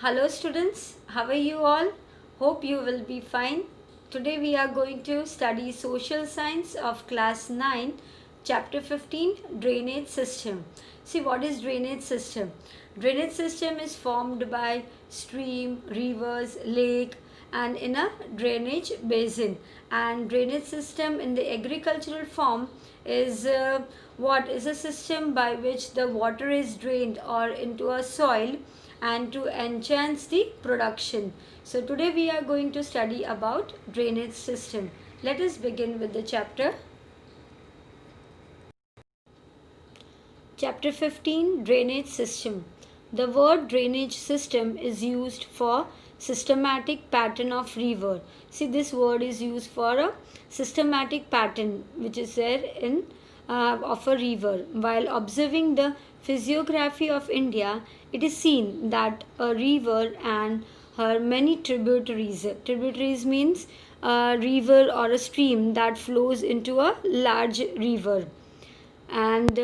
Hello students, how are you all? Hope you will be fine. Today we are going to study social science of class 9, chapter 15, drainage system. See, what is drainage system? Drainage system is formed by stream, rivers, lake and in a drainage basin. And drainage system in the agricultural form is what is a system by which the water is drained or into a soil and to enhance the production. So today we are going to study about drainage system. Let us begin with the chapter. Chapter 15, drainage system. The word drainage system is used for systematic pattern of river. See, this word is used for a systematic pattern which is there in of a river. While observing the physiography of India, it is seen that a river and her many tributaries. Tributaries means a river or a stream that flows into a large river and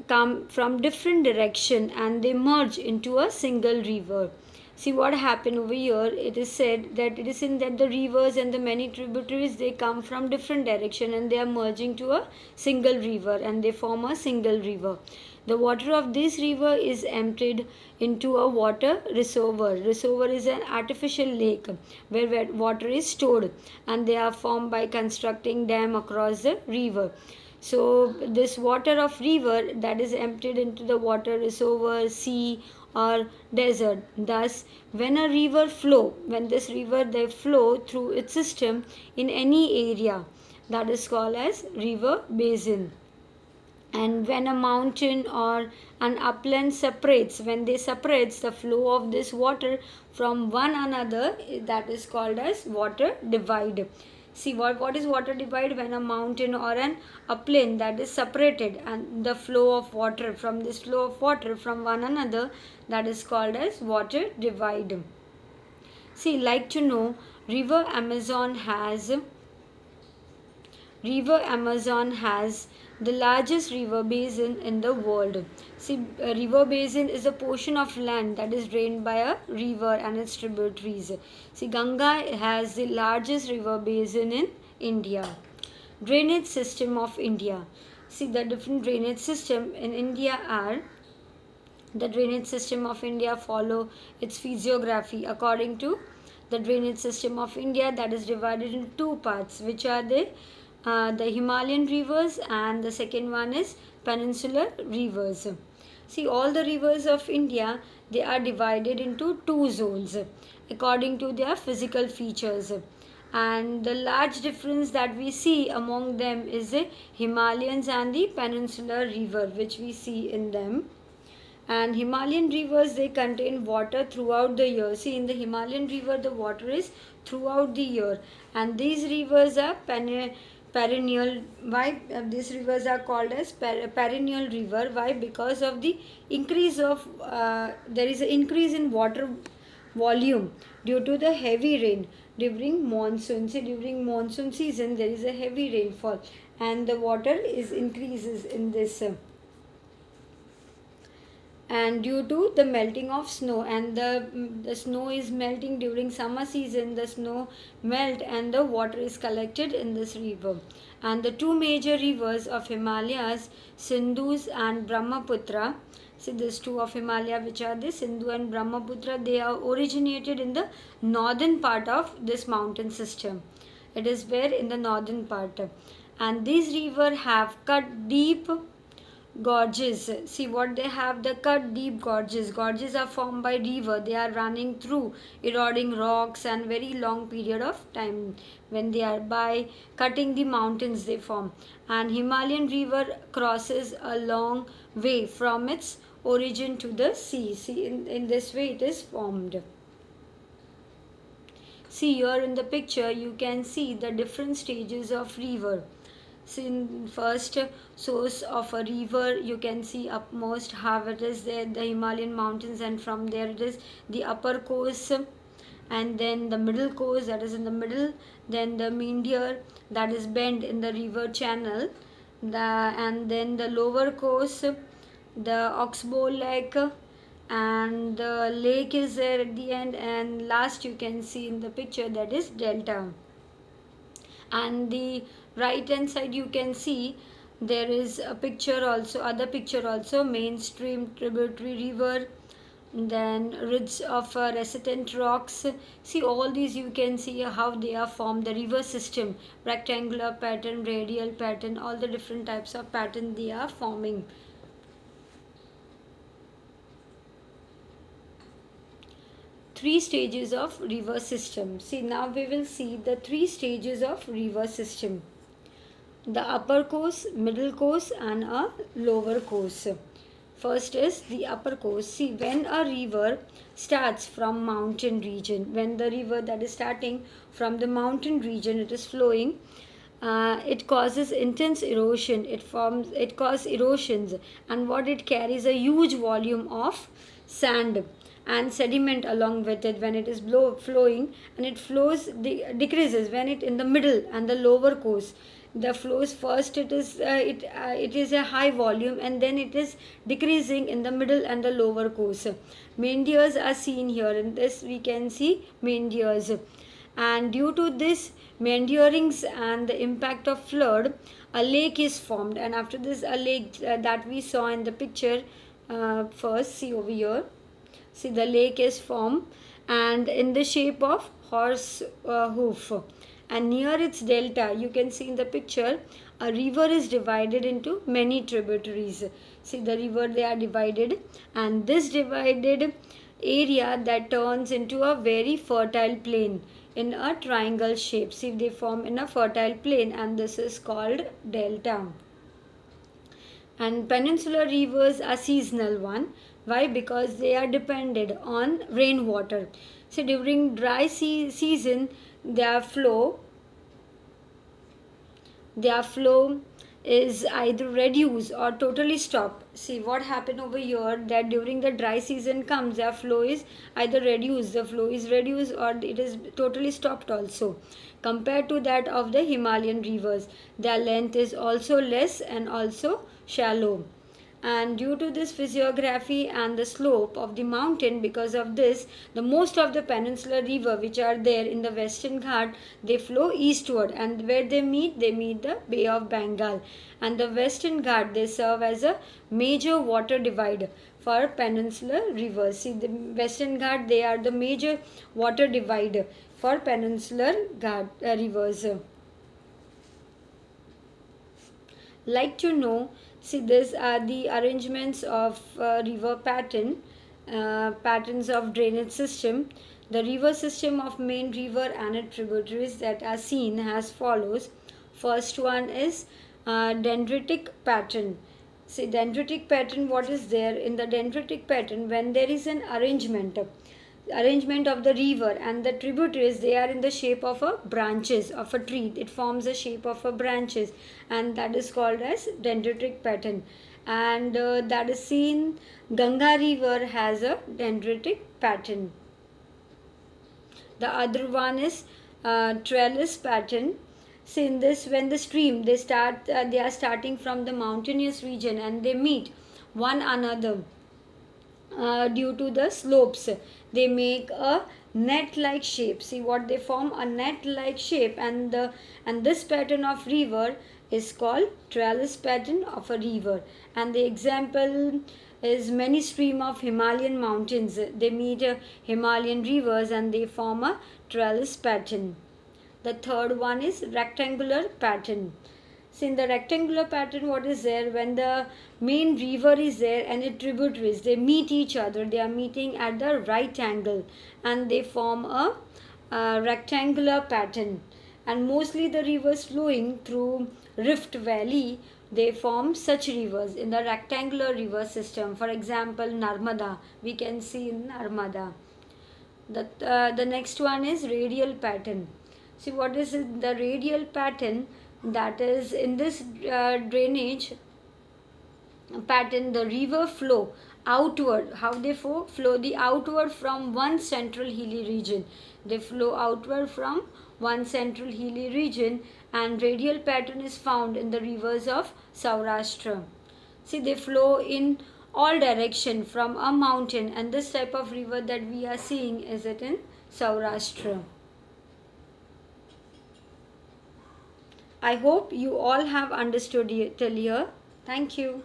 come from different direction and they merge into a single river. See what happened over here. It is said that it is in that the rivers and the many tributaries, they come from different direction and they are merging to a single river and they form a single river. The water of this river is emptied into a water reservoir. Reservoir is an artificial lake where water is stored and they are formed by constructing dam across the river. So this water of river that is emptied into the water reservoir, sea or desert. Thus, when a river flow, when this river they flow through its system in any area, that is called as river basin. And when a mountain or an upland separates, when they separates the flow of this water from one another, that is called as water divide. See what is water divide? When a mountain or an upland that is separated and the flow of water from this flow of water from one another, that is called as water divide. See, like to know, River Amazon has the largest river basin in the world. See, a river basin is a portion of land that is drained by a river and its tributaries. See, Ganga has the largest river basin in India. Drainage system of India. See, the different drainage system in India are the drainage system of India follow its physiography according to the drainage system of India that is divided into two parts, which are the Himalayan rivers and the second one is peninsular rivers. See, all the rivers of India, they are divided into two zones according to their physical features. And the large difference that we see among them is the Himalayans and the peninsular river, which we see in them. And Himalayan rivers, they contain water throughout the year. See, in the Himalayan river the water is throughout the year and these rivers are perennial. Why these rivers are called as perennial river? Why? Because of the increase of there is an increase in water volume due to the heavy rain during monsoon. See, during monsoon season there is a heavy rainfall and the water is increases in this and due to the melting of snow, and the snow is melting during summer season, the snow melt and the water is collected in this river. And the two major rivers of Himalayas, Sindhus and Brahmaputra, see these two of Himalaya, which are the Sindhu and Brahmaputra, they are originated in the northern part of this mountain system. It is where in the northern part, and these rivers have cut deep gorges. See what they have, the cut deep gorges. Gorges are formed by river, they are running through eroding rocks and very long period of time. When they are by cutting the mountains they form, and Himalayan river crosses a long way from its origin to the sea. See, in this way it is formed. See here in the picture you can see the different stages of river. See, in first source of a river you can see upmost how it is there, the Himalayan mountains, and from there it is the upper course and then the middle course that is in the middle, then the meander that is bend in the river channel, and then the lower course, the oxbow lake, and the lake is there at the end, and last you can see in the picture that is delta. And the right hand side you can see there is a picture also, other picture also, mainstream tributary river, then ridges of resident rocks. See all these you can see how they are formed, the river system, rectangular pattern, radial pattern, all the different types of pattern they are forming. Three stages of river system. See, now we will see the three stages of river system: the upper course, middle course, and a lower course. First is the upper course. See, when a river starts from mountain region, when the river that is starting from the mountain region, it is flowing, it causes intense erosion. It causes erosions, and what it carries a huge volume of sand and sediment along with it when it is flowing, and it decreases when it in the middle and the lower course. The flows first it is a high volume, and then it is decreasing in the middle and the lower course. Meanders are seen here. In this we can see meanders, and due to this meanderings and the impact of flood, a lake is formed. And after this, a lake that we saw in the picture, first see over here. See, the lake is formed and in the shape of horse hoof, and near its delta you can see in the picture a river is divided into many tributaries. See, the river they are divided, and this divided area that turns into a very fertile plain in a triangle shape. See, they form in a fertile plain, and this is called delta. And peninsular rivers are seasonal one. Why? Because they are dependent on rainwater. So during dry season their flow is either reduced or totally stopped. See what happened over here, that during the dry season comes, their flow is either reduced, the flow is reduced, or it is totally stopped also. Compared to that of the Himalayan rivers, their length is also less and also shallow. And due to this physiography and the slope of the mountain, because of this, the most of the peninsular river which are there in the Western Ghat, they flow eastward, and where they meet the Bay of Bengal. And the Western Ghat, they serve as a major water divide for peninsular rivers. See, the Western Ghat, they are the major water divide for peninsular Ghat rivers. Like to know, see, these are the arrangements of river patterns of drainage system. The river system of main river and its tributaries that are seen as follows. First one is dendritic pattern. See, dendritic pattern, what is there in the dendritic pattern? When there is an arrangement of the river and the tributaries, they are in the shape of a branches of a tree. It forms a shape of a branches, and that is called as dendritic pattern. And that is seen, Ganga river has a dendritic pattern. The other one is trellis pattern. See, in this, when the stream they are starting from the mountainous region, and they meet one another due to the slopes, they make a net like shape. See what they form, a net like shape, and this pattern of river is called trellis pattern of a river. And the example is many stream of Himalayan mountains, they meet Himalayan rivers and they form a trellis pattern. The third one is rectangular pattern. So in the rectangular pattern, what is there? When the main river is there and its tributaries, they meet each other. They are meeting at the right angle, and they form a rectangular pattern. And mostly the rivers flowing through Rift Valley, they form such rivers in the rectangular river system. For example, Narmada. We can see in Narmada. The next one is radial pattern. See what is it? The radial pattern, that is in this drainage pattern, the river flow outward. How they flow the outward from one central hilly region. They flow outward from one central hilly region, and radial pattern is found in the rivers of Saurashtra. See, they flow in all direction from a mountain, and this type of river that we are seeing is it in Saurashtra. I hope you all have understood till here. Thank you.